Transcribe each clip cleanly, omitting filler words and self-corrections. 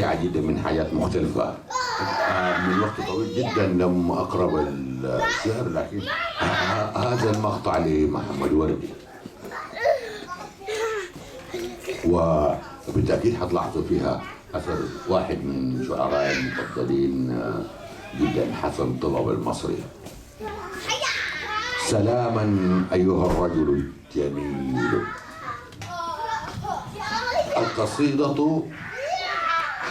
سريعة جدا من حاجات مختلفة. من وقت طويل جدا لم أقرب الشعر، لكن هذا المقطع لمحمد وردي، وبالتأكيد حتلاحظوا فيها أثر واحد من شعراء المفضلين جدا، حسن طلب المصري. سلاما أيها الرجل الجميل، القصيدة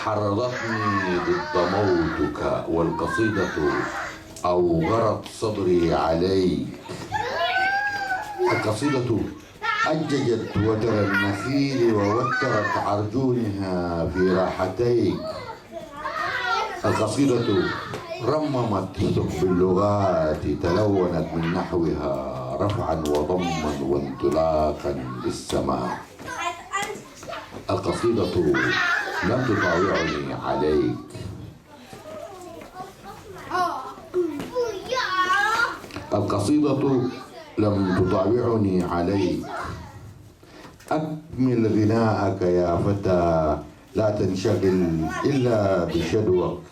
حرضتني ضد موتك، والقصيدة أوغرت صدري عليك. القصيدة أججت وتر النخيل ووترت عرجونها في راحتيك. القصيدة رممت ثقب اللغات، تلونت من نحوها رفعا وضما وانطلاقا للسماء. القصيدة لم تطاوعني عليك. القصيدة لم تطاوعني عليك. أكمل غناءك يا فتى، لا تنشغل إلا بشدوك،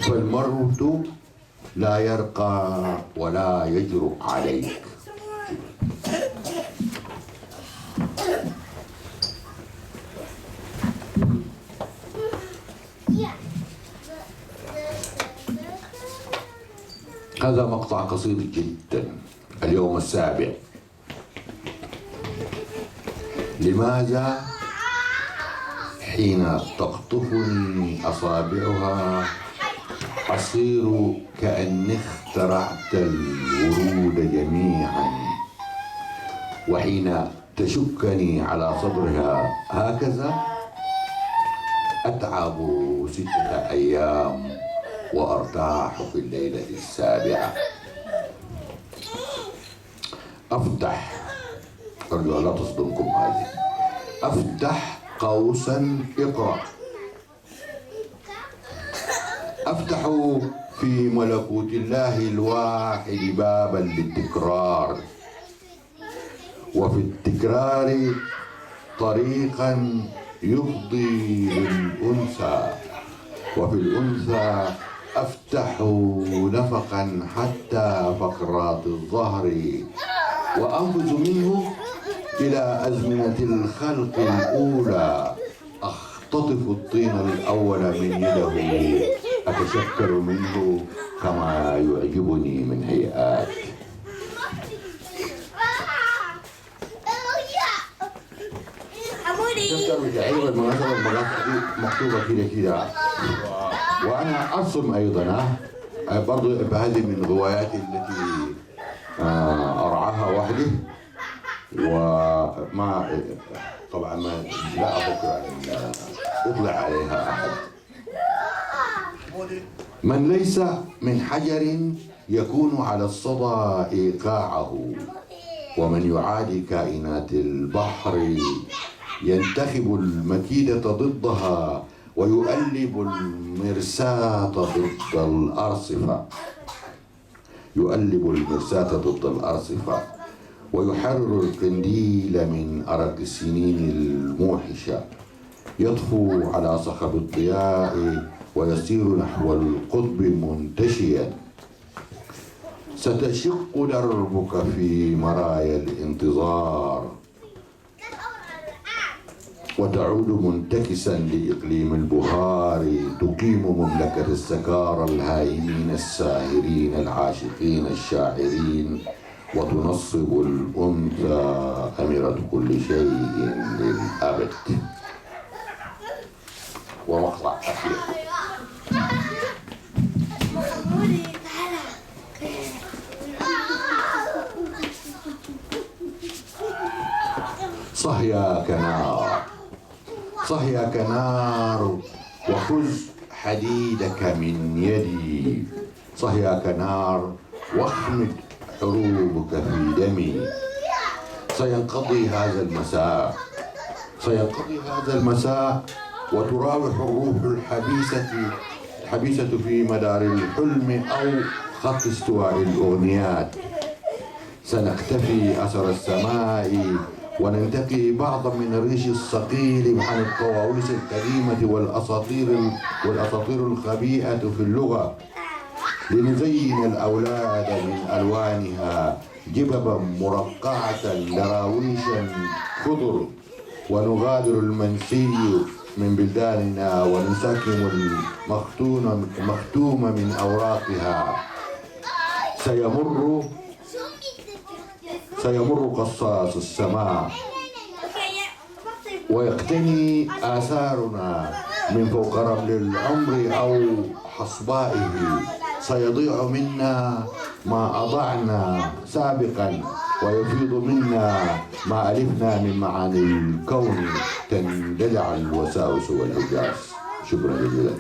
فالموت لا يرقى ولا يجرؤ عليك. هذا مقطع قصير جدا. اليوم السابع. لماذا حين تقطفني أصابعها أصير كأني اخترعت الورود جميعا، وحين تشكني على صدرها هكذا أتعب 6 أيام وأرتاح في الليلة السابعة. أفتح، أرجو لا تصدمكم هذه، أفتح قوسا اقرأ. أفتح في ملكوت الله الواحد بابا للتكرار، وفي التكرار طريقا يفضي للأنثى، وفي الأنثى أفتح نفقا حتى فقرات الظهر، وأنفذ منه إلى أزمنة الخلق الأولى. أختطف الطين الأول من يده، أتشكر منه كما يعجبني من هيئات. تذكر شعير بالمناسبة المقاطع دي مكتوبة كده وأنا أرسم أيضا. برضو هذه من هواياتي التي أرعاها وحدي، وما طبعا لا أفكر أن أطلع عليها أحد. من ليس من حجر يكون على الصدى إيقاعه، ومن يعادي كائنات البحر ينتخب المكيدة ضدها، ويؤلب المرساة ضد الأرصفة، يؤلب المرساة ضد الأرصفة، ويحرر القنديل من أرق السنين الموحشة، يطفو على صخب الضياء ويسير نحو القطب منتشيا. ستشق دربك في مرايا الانتظار، وتعود منتكسا لإقليم البهار، تقيم مملكة السكارى الهائمين الساهرين العاشقين الشاعرين، وتنصب الأنثى أميرة كل شيء للأبد. ومقطع أخير. صهيا كنار، صهيا كنار، وخذ حديدك من يدي. صهيا كنار، واخمد حروبك في دمي. سينقضي هذا المساء، سينقضي هذا المساء، وتراوح الروح الحبيسة في مدار الحلم أو خط استواء الأغنيات. سنختفي أثر السماء، وننتقي بعضا من الريش الثقيل عن القواويس القديمة والأساطير الخبيئة في اللغة، لنزين الأولاد من ألوانها جببا مرقعة دراويشا خضر، ونغادر المنسي من بلداننا ونساكن المختوم من أوراقها. سيمر قصاص السماء ويقتني آثارنا من فوق رمل العمر أو حصبائه. سيضيع منا ما أضعنا سابقا، ويفيض منا ما ألفنا من معاني الكون، تندلع الوساوس والحجاز. شكرا جزيلا.